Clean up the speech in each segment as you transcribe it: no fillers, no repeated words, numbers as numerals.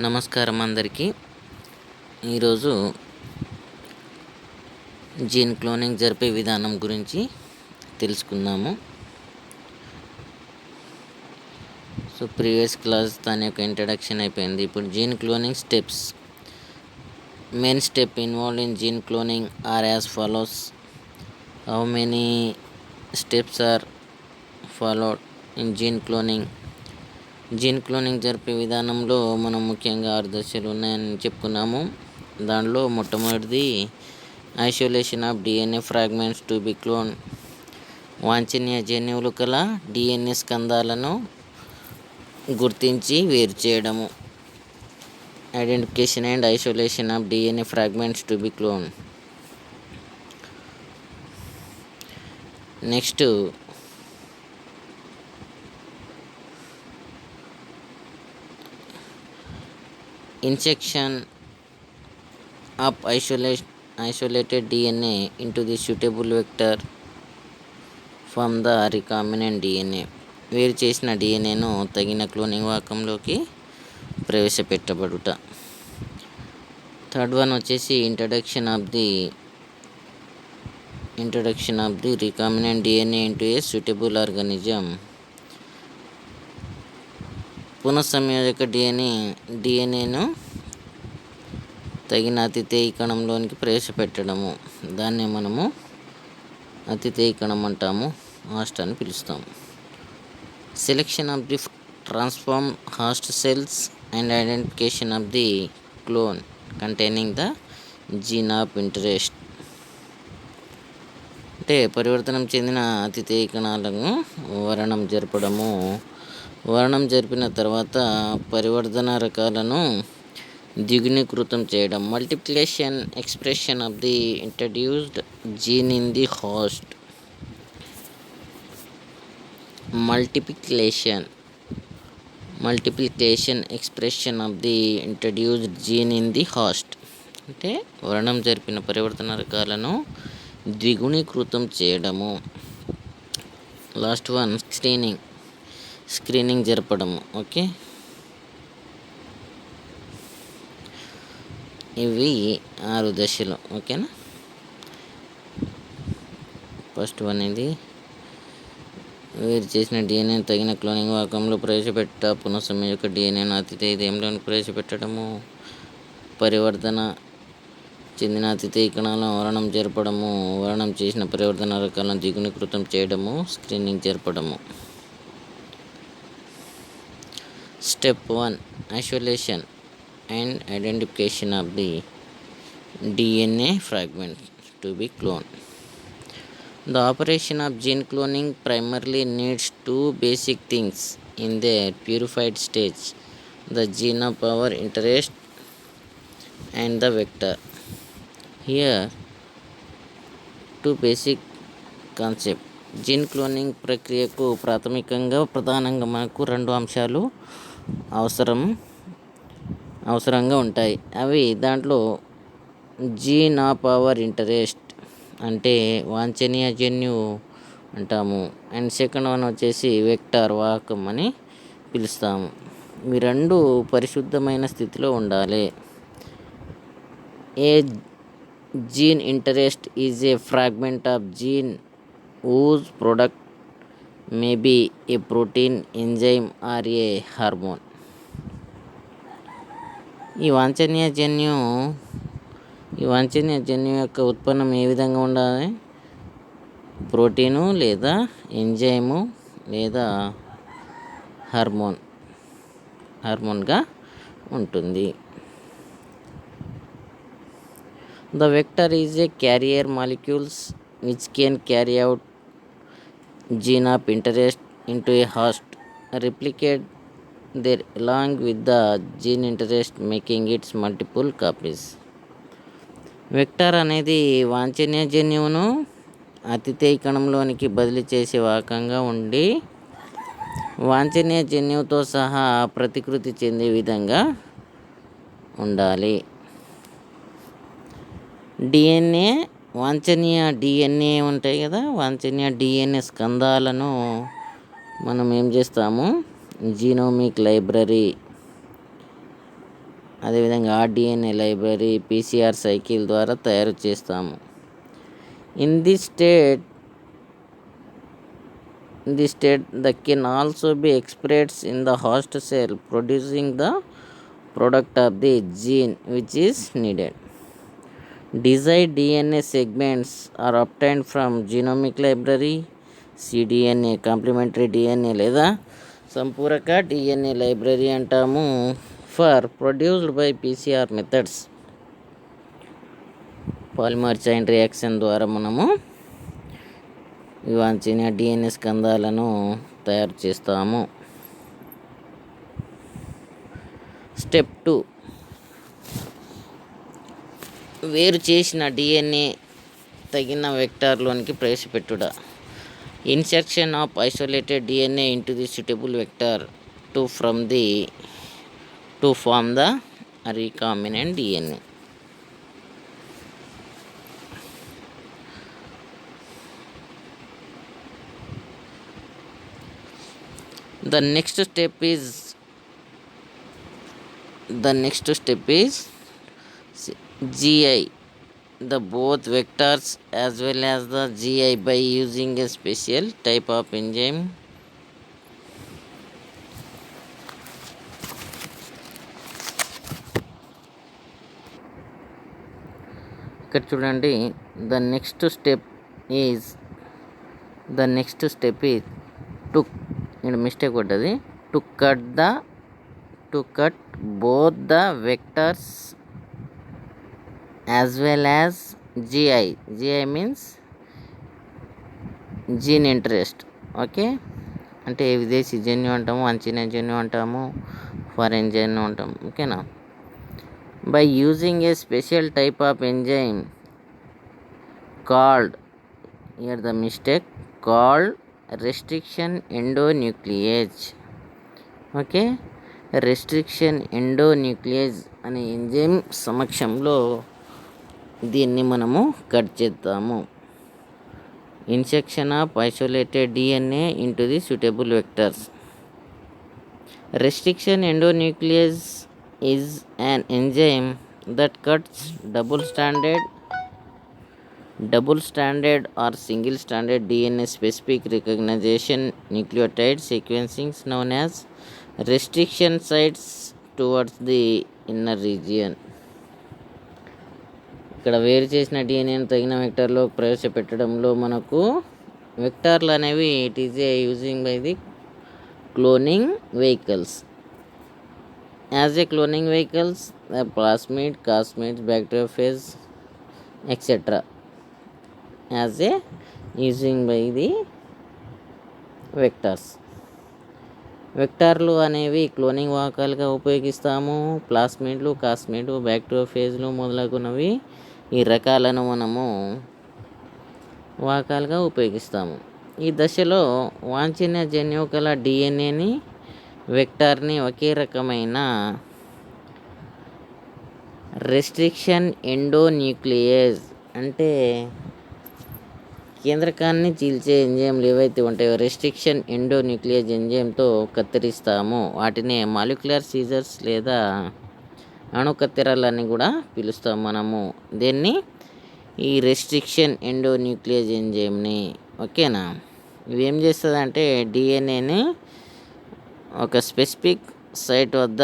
నమస్కారం అందరికీ. ఈరోజు జీన్ క్లోనింగ్ జరిపే విధానం గురించి తెలుసుకుందాము. ప్రీవియస్ క్లాస్ దాని యొక్క ఇంట్రడక్షన్ అయిపోయింది. ఇప్పుడు gene cloning steps. Main step involved in gene cloning are as follows. How many steps are followed in gene cloning? Gene cloning జరిపే విధానంలో మనం ముఖ్యంగా 6 దశలు ఉన్నాయని చెప్పుకున్నాము. దానిలో మొట్టమొదటిది isolation of DNA fragments to be clone. వాంఛనీయ జన్యువులు కల డిఎన్ఏ స్కందాలను గుర్తించి వేరు చేయడము. Identification and isolation of DNA fragments to be clone. Next injection of isolated DNA into the suitable vector from the recombinant DNA. వేరు చేసిన డిఎన్ఏను తగిన క్లోనింగ్ వాహకంలోకి ప్రవేశపెట్టబడుట. థర్డ్ వన్ వచ్చేసి introduction of the recombinant DNA into a suitable organism. పునఃసంయోజక డిఎన్ఏను తగిన అతిథేయ కణంలోనికి ప్రవేశపెట్టడము. దాన్ని మనము అతిథేయ కణం అంటాము, హాస్ట్ అని పిలుస్తాము. Selection of the transform host cells and identification of the clone containing the gene of interest. అంటే పరివర్తనం చెందిన అతిథేయ కణాలను వరణం జరపడము. వరణం జరిపిన తర్వాత పరివర్తన రకాలను ద్విగుణీకృతం చేయడం. Multiplication expression of the introduced gene in the host. Multiplication expression of the introduced gene in the host అంటే వరణం జరిపిన పరివర్తన రకాలను ద్విగుణీకృతం చేయడము. లాస్ట్ వన్ స్క్రీనింగ్ జరపడము. ఓకే, ఇవి 6 దశలు. ఓకేనా. ఫస్ట్ వన్ ఇది వేరు చేసిన డిఎన్ఏ తగిన క్లోనింగ్ వాహకంలో ప్రవేశపెట్ట. పునఃసంయోజక డిఎన్ఏను అతిథేయంలోనికి ప్రవేశపెట్టడము. పరివర్తన చెందిన అతిథేయ కణాలను వరణం జరపడము. వరణం చేసిన పరివర్తన రకాలను ద్విగుణీకృతం చేయడము. స్క్రీనింగ్ జరపడము. Step 1 isolation and identification of the DNA fragments to be cloned. The operation of gene cloning primarily needs 2 basic things in their purified stage: the gene of our interest and the vector. Here 2 basic concepts. Gene cloning ప్రక్రియకు ప్రధానంగా మనకు 2 అంశాలు అవసరంగా ఉంటాయి. అవి దాంట్లో gene of our interest అంటే వాంఛనీయ జన్యువు అంటాము. అండ్ సెకండ్ వన్ వచ్చేసి వెక్టార్ వాహకం అని పిలుస్తాము. ఇవి 2 పరిశుద్ధమైన స్థితిలో ఉండాలి. A gene interest is a fragment of gene whose product may be a protein, enzyme or a hormone. ఈ వాంఛనీయ జన్యు యొక్క ఉత్పన్నం ఏ విధంగా ఉండాలి? ప్రోటీను లేదా ఎంజైము లేదా హార్మోన్గా ఉంటుంది. The vector is a carrier molecules which can carry out gene of interest into a host, replicate there along with the gene interest, making its multiple copies. Vector అనేది వాంఛనీయ జన్యువును అతిథేయ కణంలోనికి బదిలీ చేసే వాహకంగా ఉండి వాంఛనీయ జన్యువుతో సహా ప్రతికృతి చెందే విధంగా ఉండాలి. డిఎన్ఏ వాంఛనీయ డిఎన్ఏ ఉంటాయి కదా, వాంఛనీయ డిఎన్ఏ స్కందాలను మనం ఏం చేస్తాము? జీనోమిక్ లైబ్రరీ అదేవిధంగా ఆర్డిఎన్ఏ లైబ్రరీ పీసీఆర్ సైకిల్ ద్వారా తయారు చేస్తాము. In this state that can also be expressed in the host cell, producing the product of the gene which is needed. Desired DNA segments are obtained from genomic library, cDNA, complementary DNA లేదా సంపూరక DNA library అంటాము. For produced by PCR methods, polymerase chain reaction ద్వారా మనము వాంఛనీయ DNA స్కంధాలను తయారు చేస్తాము. Step 2, వేరు చేసిన డిఎన్ఏ తగిన వెక్టార్లోనికి ప్రవేశపెట్టుట. Insertion of isolated DNA into the suitable vector to form the recombinant DNA. The next step is GI, the both vectors as well as the GI by using a special type of enzyme. ఇక్కడ చూడండి, the next step is to, ఇక్కడ mistake పడ్డది, to cut both the vectors as well as GI means gene interest. Okay, అంటే విదేశీ జన్యు అంటాము, వాంఛనీయ జన్యు అంటాము, ఫారెన్ జన్యు అంటాము. ఓకేనా. By using a special type of enzyme called, here the mistake, called restriction endonuclease. Okay, restriction endonuclease అనే ఎంజైమ్ సమక్షంలో దీన్ని మనము కట్ చేద్దాము. Insertion of isolated DNA into the suitable vectors. Restriction endonuclease is an enzyme that cuts double stranded or single stranded DNA specific recognition nucleotide sequencing known as restriction sites towards the inner region. ఇక్కడ వేరు చేసిన డిఎన్ఏను తగిన వెక్టర్లో ప్రవేశపెట్టడంలో మనకు వెక్టార్లు అనేవి it is a using by the cloning vehicles. As a cloning vehicles the plasmid, cosmids, bacteriophage etcetera as a using by the vectors. వెక్టార్లు అనేవి క్లోనింగ్ వాహకాలుగా ఉపయోగిస్తాము. ప్లాస్మిడ్లు, కాస్మిడ్, బ్యాక్టీరియోఫేజ్లు మొదలగునవి ఈ రకాలను మనము వాహకాలుగా ఉపయోగిస్తాము. ఈ దశలో వాంఛనీయ జన్యువు గల డిఎన్ఏని, వెక్టార్ని ఒకే రకమైన రెస్ట్రిక్షన్ ఎండోన్యూక్లియేజ్ అంటే కేంద్రకాన్ని చీల్చే ఎంజైమ్లు ఏవైతే ఉంటాయో రెస్ట్రిక్షన్ ఎండోన్యూక్లియేజ్ ఎంజైమ్తో కత్తిరిస్తాము. వాటిని మాలిక్యులర్ సీజర్స్ లేదా అణు కత్తెరలని కూడా పిలుస్తాం మనము. దీన్ని ఈ రెస్ట్రిక్షన్ ఎండోన్యూక్లియేజ్ ఎంజైమ్ని. ఓకేనా. ఇవి ఏం చేస్తుందంటే డిఎన్ఏని ఒక స్పెసిఫిక్ సైట్ వద్ద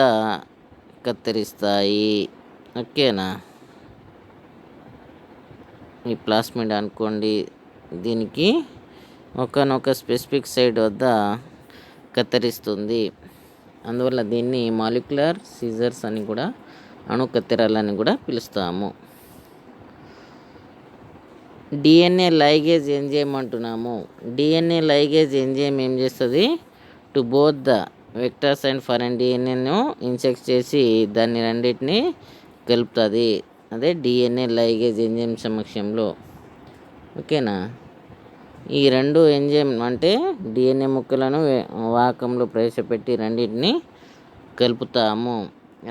కత్తిరిస్తాయి. ఓకేనా. ఈ ప్లాస్మిడ్ అనుకోండి, దీనికి ఒకనొక స్పెసిఫిక్ సైట్ వద్ద కత్తిరిస్తుంది. అందువల్ల దీన్ని మాలిక్యులర్ సీజర్స్ అని కూడా, అణు కత్తెరలని కూడా పిలుస్తాము. డిఎన్ఏ లైగేజ్ ఎంజైమ్ అంటున్నాము. డిఎన్ఏ లైగేజ్ ఎంజైమ్ ఏం చేస్తుంది, to both the vectors and foreign డిఎన్ఏను ఇన్సెక్ట్ చేసి దాన్ని రెండింటిని కలుపుతుంది. అదే డిఎన్ఏ లైగేజ్ ఎంజైమ్ సమక్షంలో. ఓకేనా. ఈ రెండు ఎంజైమ్ అంటే డిఎన్ఏ ముక్కలను వాహకంలో ప్రవేశపెట్టి రెండింటిని కలుపుతాము,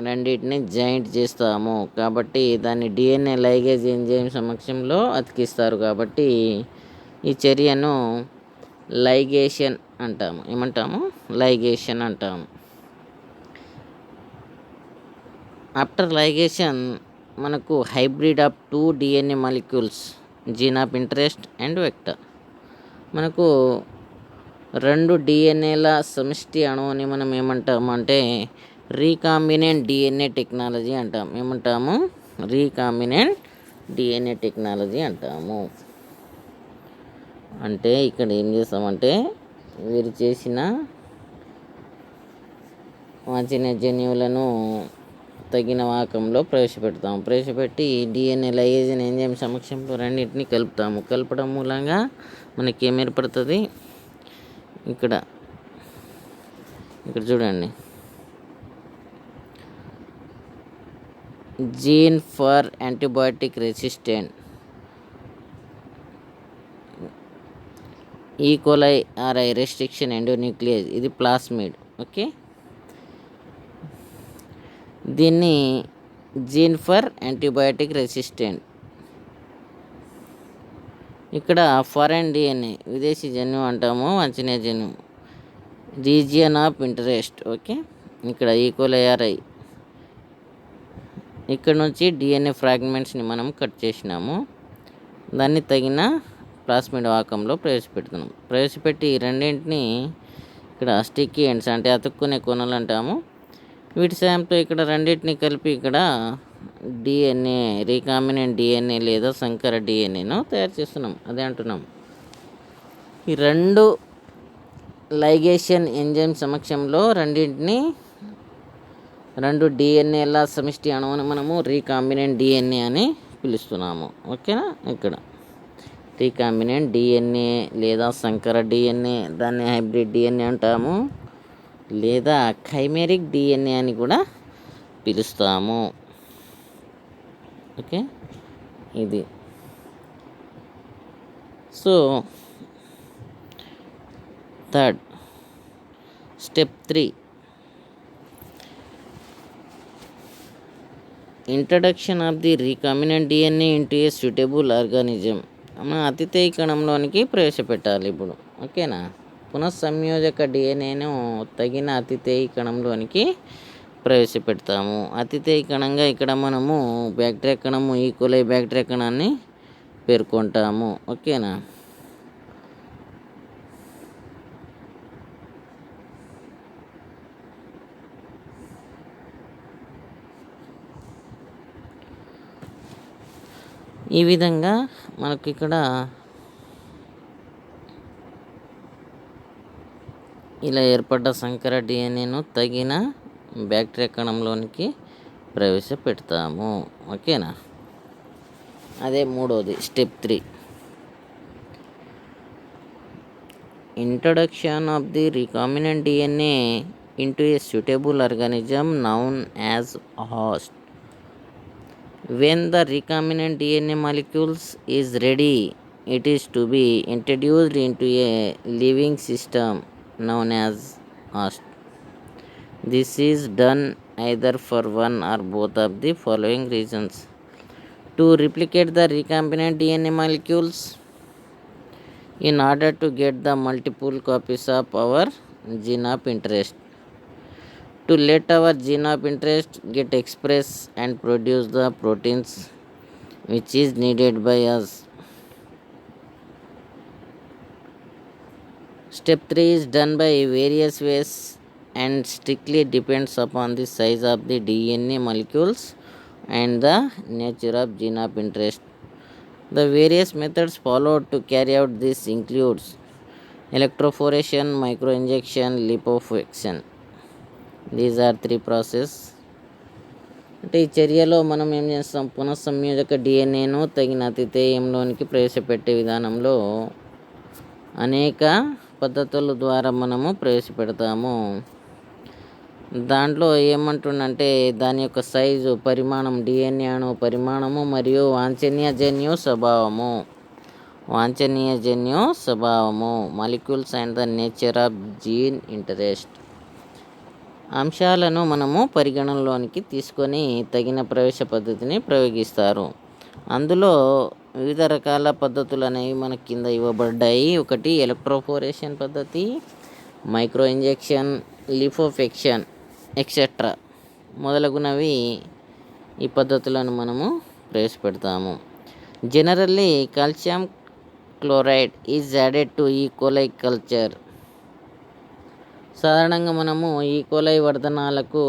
రెండింటిని జాయింట్ చేస్తాము. కాబట్టి దాన్ని డిఎన్ఏ లైగేజ్ ఎంజైమ్ సమక్షంలో అతికిస్తారు. కాబట్టి ఈ చర్యను లైగేషన్ అంటాము. ఏమంటాము? లైగేషన్ అంటాము. ఆఫ్టర్ లైగేషన్ మనకు hybrid of 2 DNA molecules, gene of interest and vector. మనకు 2 DNAల సమిష్టి అణువుని మనం ఏమంటాము అంటే రీకాంబినెంట్ DNA టెక్నాలజీ అంటాం. ఏమంటాము? రీకాంబినెంట్ DNA టెక్నాలజీ అంటాము. అంటే ఇక్కడ ఏం చేస్తామంటే వీరు చేసిన వాంఛనీయ జన్యువులను తగిన వాహకంలో ప్రవేశపెట్టి DNA లైగేషన్ ఎంజైమ్ సమక్షంలో రెండింటిని కలుపుతాము. కలపడం మూలంగా మనకి ఏం ఏర్పడుతుంది? ఇక్కడ చూడండి, gene for antibiotic resistant E coli RI restriction endonuclease, ఇది ప్లాస్మిడ్. ఓకే, దీన్ని జీన్ ఫర్ యాంటీబయాటిక్ రెసిస్టెంట్. ఇక్కడ ఫారెన్ DNA విదేశీ జన్యువు అంటాము, వాంఛనీయ జన్యువు, రీజియన్ ఆఫ్ ఇంటరెస్ట్. ఓకే, ఇక్కడ ఈకోలై ఆర్ఐ, ఇక్కడ నుంచి DNA ఫ్రాగ్మెంట్స్ని మనం కట్ చేసినాము. దాన్ని తగిన ప్లాస్మిడ్ వాహకంలో ప్రవేశపెట్టి రెండింటిని ఇక్కడ స్టిక్కీ ఎండ్స్ అంటే అతుక్కునే కొనలు అంటాము. వీటి సాయంతో ఇక్కడ రెండింటిని కలిపి ఇక్కడ DNA, రీకాంబినెంట్ DNA లేదా సంకర DNAను తయారు చేస్తున్నాం. అదే అంటున్నాం. ఈ 2 లైగేషన్ ఎంజైమ్ సమక్షంలో 2 DNAల సమిష్టి అణువుని మనము రీకాంబినెంట్ DNA అని పిలుస్తున్నాము. ఓకేనా? ఇక్కడ రీకాంబినెంట్ DNA లేదా సంకర DNA, దాన్ని హైబ్రిడ్ DNA అంటాము, లేదా ఖైమెరిక్ DNA అని కూడా పిలుస్తాము. ఓకే, ఇది. So third step 3, introduction of the recombinant DNA into a suitable organism. మనం అతిథేయ కణంలోనికి ప్రవేశపెట్టాలి ఇప్పుడు. ఓకేనా? పునఃసంయోజక DNAను తగిన అతిథేయ కణంలోనికి ప్రవేశపెడతాము. అతిథేయ కణంగా ఇక్కడ మనము బ్యాక్టీరియా కణము, ఈకోలై బ్యాక్టీరియా కణాన్ని పేర్కొంటాము. ఓకేనా? ఈ విధంగా మనకి ఇక్కడ ఇలా ఏర్పడ్డ సంకర DNAను తగిన బ్యాక్టీరియా కణంలోనికి ప్రవేశపెడతాము. ఓకేనా? అదే మూడోది step 3, introduction of the recombinant DNA into a suitable organism noun as host. When the recombinant DNA molecules is ready, it is to be introduced into a living system known as host. This is done either for one or both of the following reasons: to replicate the recombinant DNA molecules in order to get the multiple copies of our gene of interest, to let our gene of interest get expressed and produce the proteins which is needed by us. Step 3 is done by various ways and strictly depends upon the size of the DNA molecules and the nature of gene of interest. The various methods followed to carry out this includes electroporation, microinjection, liposuction. These are 3 process. అంటే ఈ చర్యలో మనం ఏం చేస్తాం? పునఃసంయోజక DNAను తగిన అతిథేయంలోనికి ప్రవేశపెట్టే విధానంలో అనేక పద్ధతుల ద్వారా మనము ప్రవేశపెడతాము. దాంట్లో ఏమంటుండంటే దాని యొక్క సైజు, పరిమాణం, DNA అణువు పరిమాణము మరియు వాంఛనీయ జన్యు స్వభావము, molecules and the nature of gene interest అంశాలను మనము పరిగణనలోనికి తీసుకొని తగిన ప్రవేశ పద్ధతిని ప్రయోగిస్తారు. అందులో వివిధ రకాల పద్ధతులు అనేవి మనకి కింద ఇవ్వబడ్డాయి. ఒకటి ఎలక్ట్రోపోరేషన్ పద్ధతి, మైక్రో ఇంజెక్షన్, లిపోసక్షన్ ఎక్సెట్రా మొదలగునవి ఈ పద్ధతులను మనము ప్రవేశపెడతాము. Generally calcium chloride is added to E coli culture. సాధారణంగా మనము ఈకోలై వర్ధనాలకు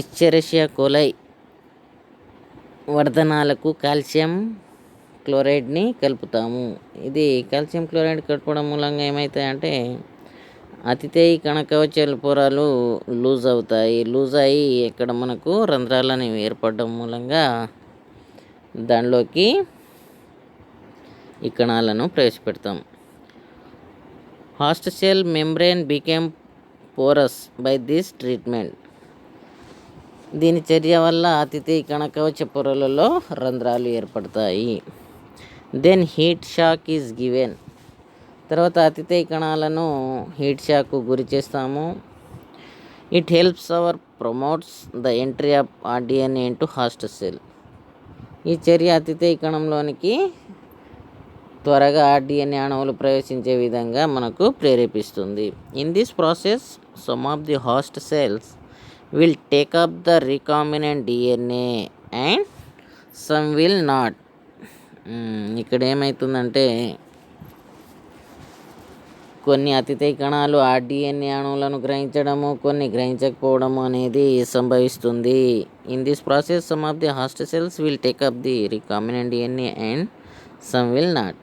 ఇచ్చెరిషియా కోలై వర్ధనాలకు కాల్షియం క్లోరైడ్ని కలుపుతాము. ఇది కాల్షియం క్లోరైడ్ కలపడం మూలంగా ఏమవుతాయంటే అతిథేయి కణకవచాల పొరలు లూజ్ అవుతాయి. లూజ్ అయ్యి ఇక్కడ మనకు రంధ్రాలు అనేవి ఏర్పడడం మూలంగా దానిలోకి ఈ కణాలను ప్రవేశపెడతాం. Host cell membrane became porous by this treatment. దీని చర్య వల్ల అతిథేయి కణకవచ పొరలలో రంధ్రాలు ఏర్పడతాయి. Then heat shock is given. తర్వాత అతిథేయి కణాలను హీట్ షాక్కు గురి చేస్తాము. It helps our promotes the entry of rDNA into host cell. ఈ చర్య అతిథేయి కణంలోనికి త్వరగా ఆర్డిఎన్ఏ అణువులు ప్రవేశించే విధంగా మనకు ప్రేరేపిస్తుంది. In this process some of the host cells will take up the recombinant DNA and some will not. ఇక్కడ ఏమవుతుందంటే కొన్ని అతిథేయి కణాలు ఆర్డిఎన్ఏ అణువులను గ్రహించడము, కొన్ని గ్రహించకపోవడము అనేది సంభవిస్తుంది. In this process some of the host cells will take up the recombinant DNA and some will not.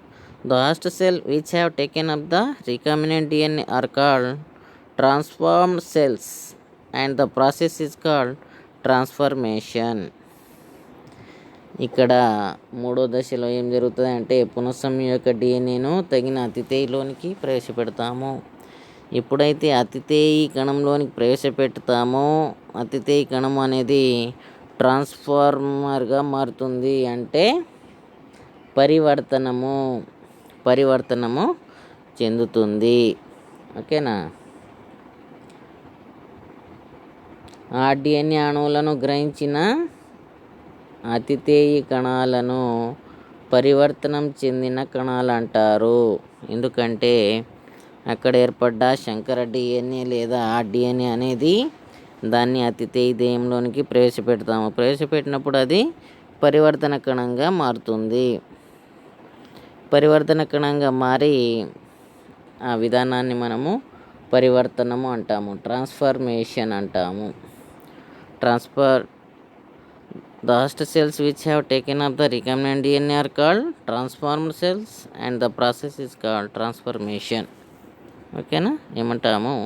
The host cell which have taken up the recombinant DNA are called transformed cells and the process is called transformation. ఇక్కడ మూడో దశలో ఏం జరుగుతుంది అంటే పునఃసంయోగ డిఎన్ఏను తగిన అతిథేయిలోనికి ప్రవేశపెడతాము. ఎప్పుడైతే అతిథేయి కణంలోనికి ప్రవేశపెడతామో అతిథేయి కణం అనేది ట్రాన్స్ఫార్మర్గా మారుతుంది. అంటే పరివర్తనము చెందుతుంది. ఓకేనా. ఆర్డిఎన్ఏ అణువులను గ్రహించిన అతిథేయి కణాలను పరివర్తనం చెందిన కణాలు అంటారు. ఎందుకంటే అక్కడ ఏర్పడ్డ శంకర డిఎన్ఏ లేదా ఆర్డిఎన్ఏ అనేది దాన్ని అతిథేయి దేహంలోనికి ప్రవేశపెట్టినప్పుడు అది పరివర్తన కణంగా మారుతుంది. పరివర్తన కణంగా మారి ఆ విధానాన్ని మనము పరివర్తనము అంటాము, ట్రాన్స్ఫర్మేషన్ అంటాము. The host cells which have taken up the recombinant DNA are called transformed cells and the process is called transformation. ఓకేనా. ఏమంటాము?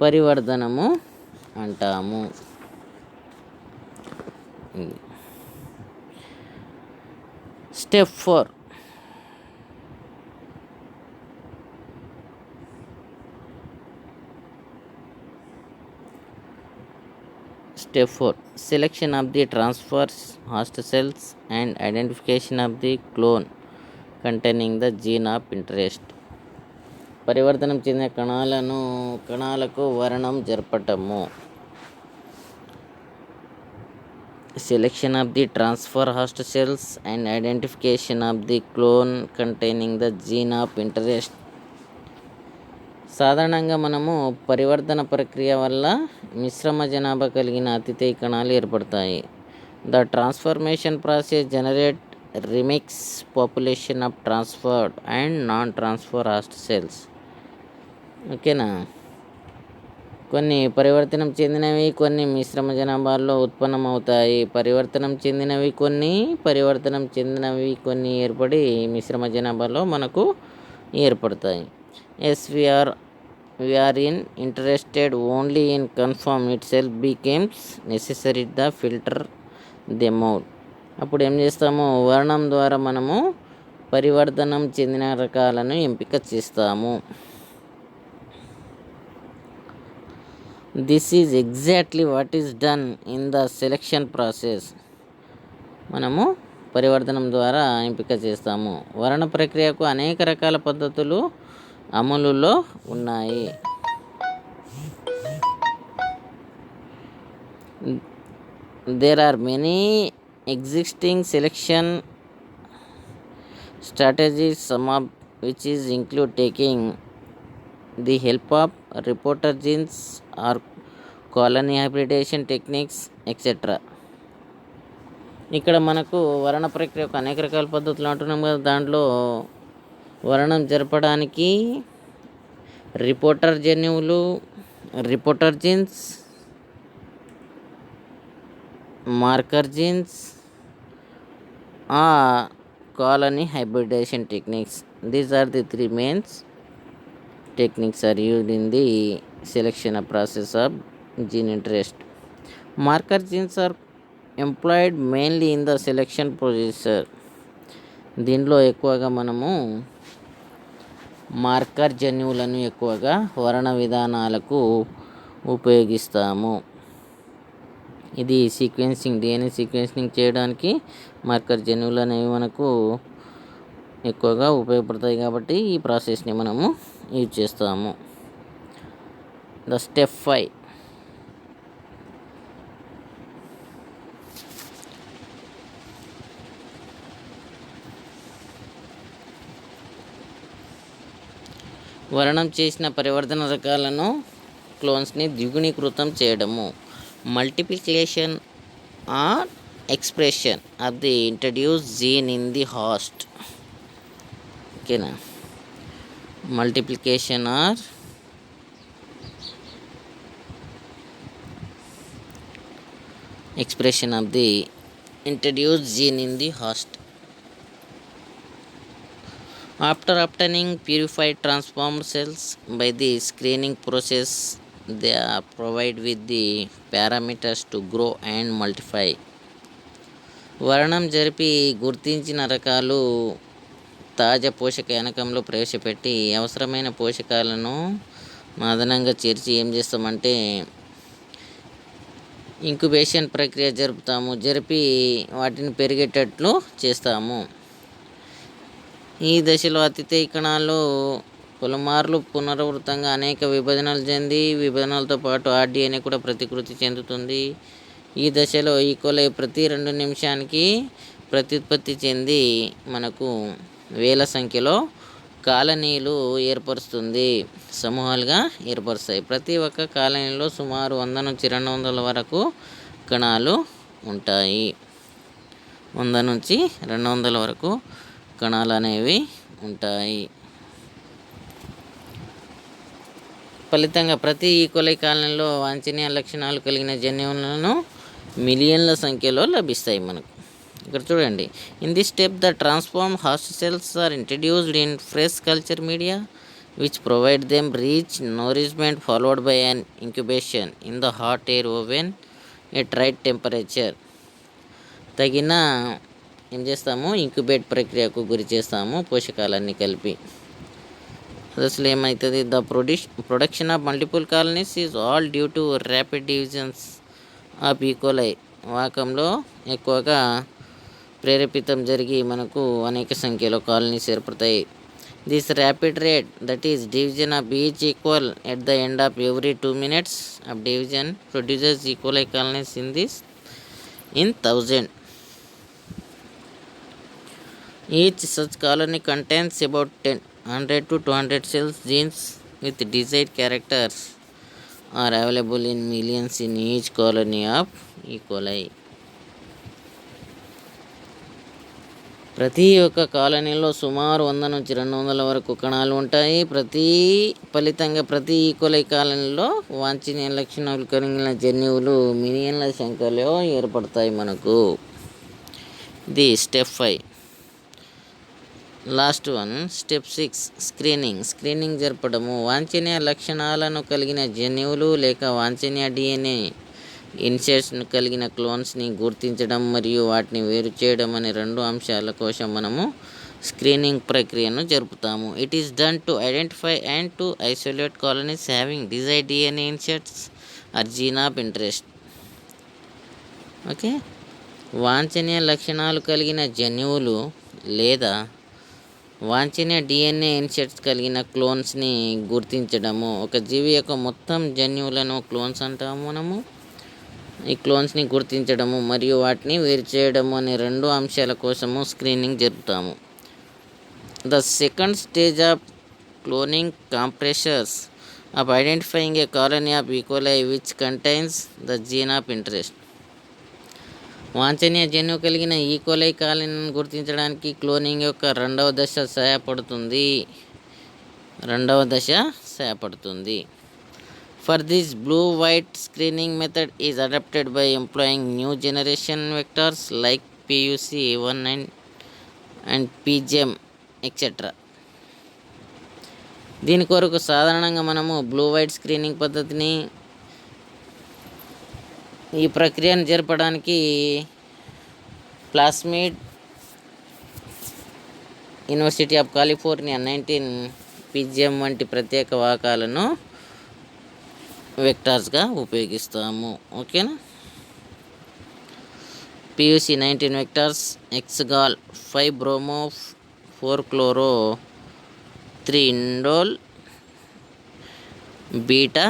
పరివర్ధనము అంటాము. Step 4. Step 4. Selection of the transverse host cells and identification of the clone containing the gene of interest. పరివర్తనం చెందిన కణాలకు వర్ణం జరపటము. Selection of the transfer host cells and identification of the clone containing the gene of interest. సాధారణంగా మనము పరివర్తన ప్రక్రియ వల్ల మిశ్రమ జనాభా కలిగిన అతిథేయి కణాలు ఏర్పడతాయి. The transformation process generate remix population of transferred and non transfer host cells. ఓకేనా. కొన్ని పరివర్తనం చెందినవి కొన్ని మిశ్రమ జనాభాల్లో ఉత్పన్నమవుతాయి. పరివర్తనం చెందినవి కొన్ని ఏర్పడి మిశ్రమ జనాభాలో మనకు ఏర్పడతాయి. As we are interested only in confirm itself becomes necessary the filter them out. అప్పుడు ఏం చేస్తాము? వర్ణం ద్వారా మనము పరివర్తనం చెందిన రకాలను ఎంపిక చేస్తాము. This is exactly what is done in the selection process. మనము పరివర్తనం ద్వారా ఎంపిక చేస్తాము. వర్ణ ప్రక్రియకు అనేక రకాల పద్ధతులు అమలులో ఉన్నాయి. There are many existing selection strategies, some of which is include taking the help of reporter genes or colony hybridisation techniques etcetera. ఇక్కడ మనకు వరణ ప్రక్రియకు అనేక రకాల పద్ధతులు అంటున్నాం కదా. దాంట్లో వరణం జరపడానికి రిపోర్టర్ జన్యువులు, reporter jeans, marker jeans, colony hybridization techniques. These are the three main techniques are used in the selection of process of gene interest. Marker genes are employed mainly in the selection procedure. దీనిలో ఎక్కువగా మనము marker జన్యువులను ఎక్కువగా వరణ విధానాలకు ఉపయోగిస్తాము. ఇది sequencing, DNA sequencing చేయడానికి marker జన్యువులు అనేవి మనకు ఎక్కువగా ఉపయోగపడతాయి కాబట్టి ఈ ప్రాసెస్ని మనము యూజ్ చేస్తాము. The step 5. వరణం చేసిన పరివర్తన రకాలను క్లోన్స్ని ద్విగుణీకృతం చేయడము. Multiplication or expression of the introduce gene in the host. ఓకేనా. Multiplication or expression of the introduced gene in the host. After obtaining purified transformed cells by the screening process, they are provided with the parameters to grow and multiply. వరణం జరిపి గుర్తించిన రకాలు తాజా పోషక యానకంలో ప్రవేశపెట్టి అవసరమైన పోషకాలను అదనంగా చేర్చి ఏం చేస్తామంటే ఇంక్యుబేషన్ ప్రక్రియ జరుపుతాము. జరిపి వాటిని పెరిగేటట్లు చేస్తాము. ఈ దశలో అతిథేయ కణాలు పలుమార్లు పునరావృతంగా అనేక విభజనలు చెంది విభజనలతో పాటు ఆర్డిఎన్ఏ కూడా ప్రతికృతి చెందుతుంది. ఈ దశలో ఈకోలై ప్రతి 2 నిమిషానికి ప్రత్యుత్పత్తి చెంది మనకు వేల సంఖ్యలో కాలనీలు ఏర్పరుస్తుంది, సమూహాలుగా ఏర్పరుస్తాయి. ప్రతి ఒక్క కాలనీలో సుమారు 100 నుంచి 200 వరకు కణాలు ఉంటాయి. 100 నుంచి 200 వరకు కణాలు అనేవి ఉంటాయి. ఫలితంగా ప్రతి ఈకోలై కాలనీలో వాంఛనీయ లక్షణాలు కలిగిన జన్యువులను మిలియన్ల సంఖ్యలో లభిస్తాయి మనకు. ఇక్కడ చూడండి. In this step the transform host cells are introduced in fresh culture media which provide them rich nourishment followed by an incubation in the hot air oven at right temperature. తగిన ఏం చేస్తాము, ఇంక్యుబేట్ ప్రక్రియకు గురి చేస్తాము పోషకాలన్నీ కలిపి. అసలు ఏమవుతుంది, the production of multiple colonies is all due to rapid divisions of E coli. వాకంలో ఎక్కువగా ప్రేరేపితం జరిగి మనకు అనేక సంఖ్యలో కాలనీస్ ఏర్పడతాయి. This rapid rate that is division of each equal at the end of every 2 minutes of division produces E coli colonies in 1000. Each such colony contains about 100 to 200 cells. Genes with desired characters are available in millions in each colony of E. coli. ప్రతి ఒక్క కాలనీలో సుమారు 100 నుంచి 200 వరకు కణాలు ఉంటాయి. ఫలితంగా ప్రతి ఈకోలై కాలనీలో వాంఛనీయ లక్షణాలు కలిగిన జన్యువులు మిలియన్ల సంఖ్యలో ఏర్పడతాయి మనకు. ఇది step 5. Last one step 6 screening జరపడము. వాంఛనీయ లక్షణాలను కలిగిన జన్యువులు లేక వాంఛనీయ డిఎన్ఏ ఇన్సెట్స్ను కలిగిన క్లోన్స్ని గుర్తించడం మరియు వాటిని వేరు చేయడం అనే 2 అంశాల కోసం మనము స్క్రీనింగ్ ప్రక్రియను జరుపుతాము. It is done to identify and to isolate colonies having desired DNA inserts or gene of interest. Okay. వాంఛనీయ లక్షణాలు కలిగిన జన్యువులు లేదా వాంఛనీయ డిఎన్ఏ ఇన్సెట్స్ కలిగిన క్లోన్స్ని గుర్తించడము. ఒక జీవి యొక్క మొత్తం జన్యువులను క్లోన్స్ అంటాము మనము. ఈ క్లోన్స్ని గుర్తించడము మరియు వాటిని వేరు చేయడము అనే 2 అంశాల కోసము స్క్రీనింగ్ జరుపుతాము. The second stage of cloning compressors of identifying a colony of E. coli which contains the gene of interest. వాంఛనీయ జన్యువు కలిగిన ఈకోలై కాలనీని గుర్తించడానికి క్లోనింగ్ యొక్క రెండవ దశ సహాయపడుతుంది. For this blue white screening method is adapted by employing new generation vectors like PUC1 and PGEM etcetera. దీని కొరకు సాధారణంగా మనము బ్లూ వైట్ స్క్రీనింగ్ పద్ధతిని ఈ ప్రక్రియను జరపడానికి plasmid, university of California 19 PGEM వంటి ప్రత్యేక వాహకాలను వెక్టార్స్గా ఉపయోగిస్తాము. ఓకేనా. PUC19 వెక్టార్స్ ఎక్స్గాల్ 5-బ్రోమో 4-క్లోరో 3-ఇండోల్ బీటా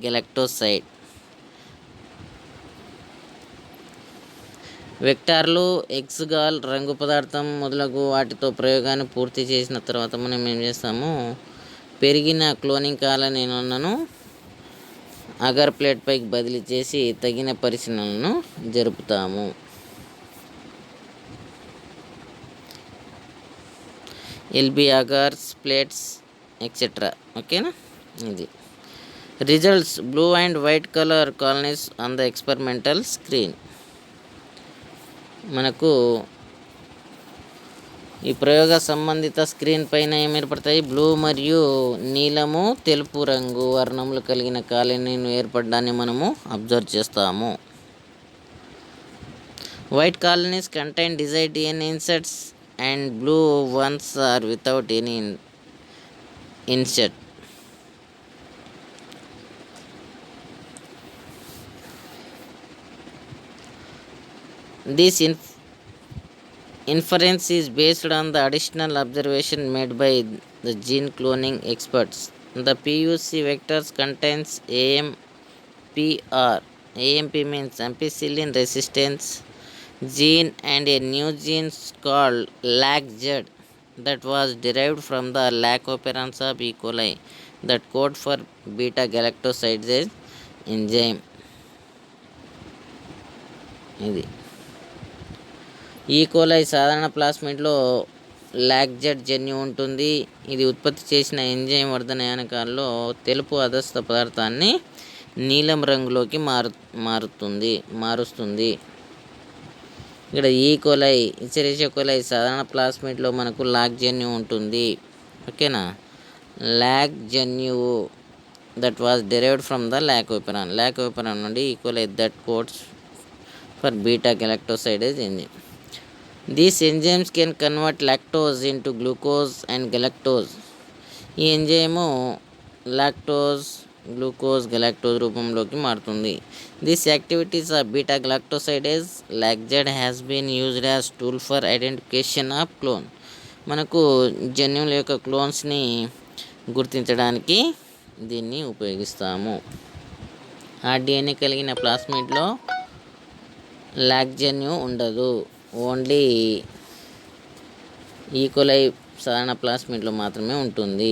గెలక్టోసైడ్ వెక్టార్లు ఎక్స్గాల్ రంగు పదార్థం మొదలగు వాటితో ప్రయోగాన్ని పూర్తి చేసిన తర్వాత మనం ఏం చేస్తాము, పెరిగిన క్లోనింగ్ కాలనీలను అగర్ ప్లేట్ పైకి బదిలీ చేసి తగిన పరిశీలనలను జరుపుతాము. LB agars plates etcetera. ఓకేనా. ఇది results blue and white colour colonies on the experimental screen. మనకు ఈ ప్రయోగ సంబంధిత స్క్రీన్ పైన ఏం ఏర్పడతాయి, బ్లూ మరియు నీలము తెలుపు రంగు వర్ణములు కలిగిన కాలనీలు ఏర్పడడాన్ని మనము అబ్జర్వ్ చేస్తాము. White colonies contain desired DNA inserts and blue ones are without any insert. This inference is based on the additional observation made by the gene cloning experts. The PUC vectors contains AMPR. AMP means ampicillin resistance gene and a new gene called LAGZ that was derived from the lac operans of E. coli that code for beta galactosidase enzyme. ఇది E. coli సాధారణ ప్లాస్మిడ్లో లాక్జెడ్ జన్యు ఉంటుంది. ఇది ఉత్పత్తి చేసిన enzyme వర్ధనయానకాల్లో తెలుపు అధస్థ పదార్థాన్ని నీలం రంగులోకి మారుస్తుంది. ఇక్కడ ఈకోలై ఇచెరిషియా కోలై సాధారణ ప్లాస్మిడ్లో మనకు లాక్ జన్యు ఉంటుంది. ఓకేనా. లాక్ జన్యువు that was derived from the lac operon నుండి E coli that codes for beta galactosidase enzyme. These enzymes can convert lactose into glucose and galactose. ఈ ఎంజైము లాక్టోజ్, గ్లూకోజ్, గెలాక్టోజ్ రూపంలోకి మారుతుంది. These activities of beta galactosidase LAGZ has been used as tool for identification of clone. మనకు జన్యువుల యొక్క క్లోన్స్ని గుర్తించడానికి దీన్ని ఉపయోగిస్తాము. ఆ DNA కలిగిన ప్లాస్మిడ్లో లాక్ జన్యు ఉండదు. ఓన్లీ ఈకోలై సాధారణ ప్లాస్మిడ్లో మాత్రమే ఉంటుంది.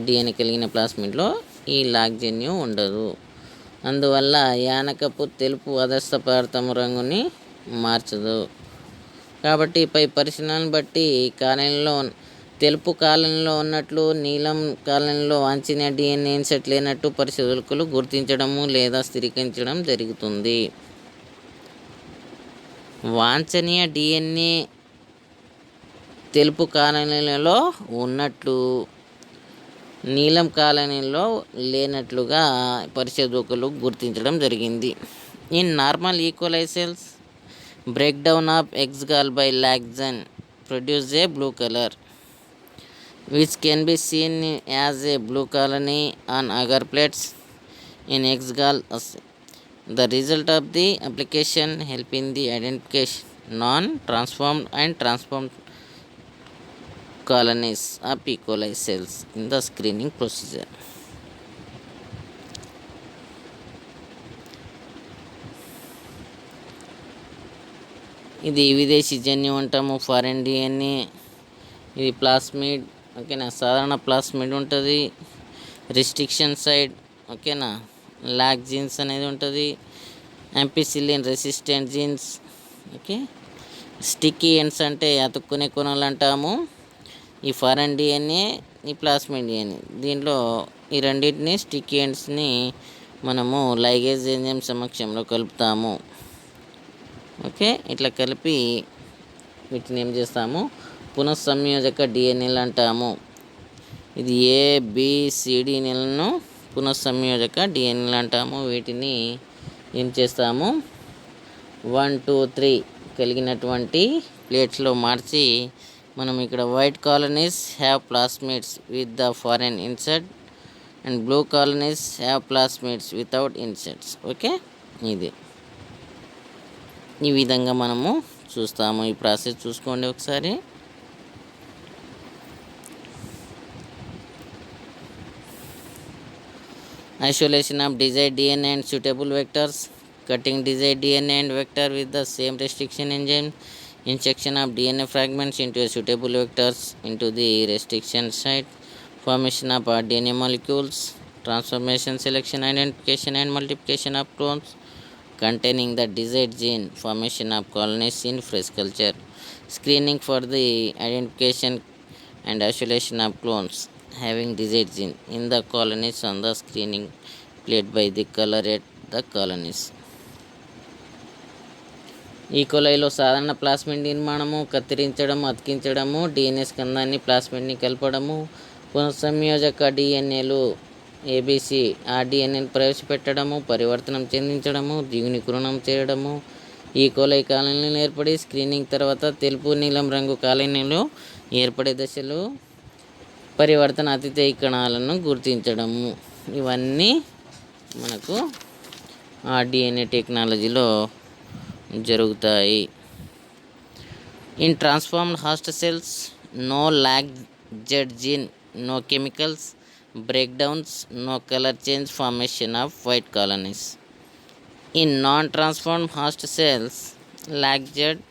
DNA కలిగిన ప్లాస్మిడ్లో ఈ లాక్ జన్యు ఉండదు. అందువల్ల యానకపు తెలుపు అధస్థ పదార్థం రంగుని మార్చదు. కాబట్టి పై పరిశీలనను బట్టి కాలనీలో తెలుపు కాలనీలో ఉన్నట్లు నీలం కాలనీలో వాంఛనీయ DNA ఇన్సెట్ లేనట్టు పరిశోధకులు గుర్తించడము లేదా స్థిరీకరించడం జరుగుతుంది. వాంఛనీయ DNA తెలుపు కాలనీలలో ఉన్నట్లు నీలం కాలనీలో లేనట్లుగా పరిశోధకులు గుర్తించడం జరిగింది. In normal E. coli cells breakdown of X-gall by LAGZ produce a blue color which can be seen as a blue colony on agar plates in X-gall assay. The result of the application help in the identification non-transformed and transformed colonies of E. coli cells in the screening procedure. ఇది విదేశీ జన్యు అంటాము, foreign DNA. ఇది plasmid. ఓకేనా. సాధారణ plasmid ఉంటుంది. Restriction side ఓకేనా, lock jeans అనేది ఉంటుంది. Ampicillin resistant jeans. Okay, sticky ends అంటే అతుక్కునే కొనలు అంటాము. ఈ ఫారెన్ డిఎన్ఏ, ఈ ప్లాస్మిడ్ డిఎన్ఏ, దీంట్లో ఈ రెండింటిని స్టిక్కీ ఎండ్స్ని మనము లైగేజ్ ఎంజైమ్ సమక్షంలో కలుపుతాము. ఓకే, ఇట్లా కలిపి వీటిని ఏం చేస్తాము, పునఃసంయోజక డిఎన్ఏలు అంటాము. ఇది ABCDలను పునఃసంయోజక డిఎన్ఏలు అంటాము. వీటిని ఏం చేస్తాము, 1 2 3 కలిగినటువంటి ప్లేట్స్లో మార్చి మనం ఇక్కడ white colonies have plasmids with the foreign insert and blue colonies have plasmids without inserts. Okay, ఇది ఈ విధంగా మనము చూస్తాము. ఈ ప్రాసెస్ చూసుకోండి ఒకసారి. Isolation of desired DNA and suitable vectors. Cutting desired DNA and vector with the same restriction enzyme. Injection of DNA fragments into a suitable vectors into the restriction site. Formation of DNA molecules. Transformation, selection, identification and multiplication of clones containing the desired gene. Formation of colonies in fresh culture. Screening for the identification and isolation of clones having desired gene in the colonies on the screening plate by the color at the colonies. ఈకోలైలో సాధారణ plasmid నిర్మాణము, కత్తిరించడము, అతికించడము, DNA స్కందాన్ని ప్లాస్మిడ్ని కలపడము, పునఃసంయోజక డిఎన్ఏలు ABC ఆ డిఎన్ఏను ప్రవేశపెట్టడము, పరివర్తనం చెందించడము, ద్విగుణీకరణం చేయడము. E. coli కాలనీలు ఏర్పడి screening తర్వాత తెలుపు నీలం రంగు కాలనీలు ఏర్పడే దశలో పరివర్తన అతిథేయ కణాలను గుర్తించడము. ఇవన్నీ మనకు ఆ డిఎన్ఏ టెక్నాలజీలో జరుగుతాయి. In transformed host cells no lacZ gene, no chemicals breakdowns, no colour change, formation of white colonies. In non transformed host cells lacZ,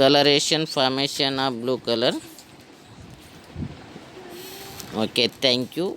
coloration, formation of blue color. Okay, thank you.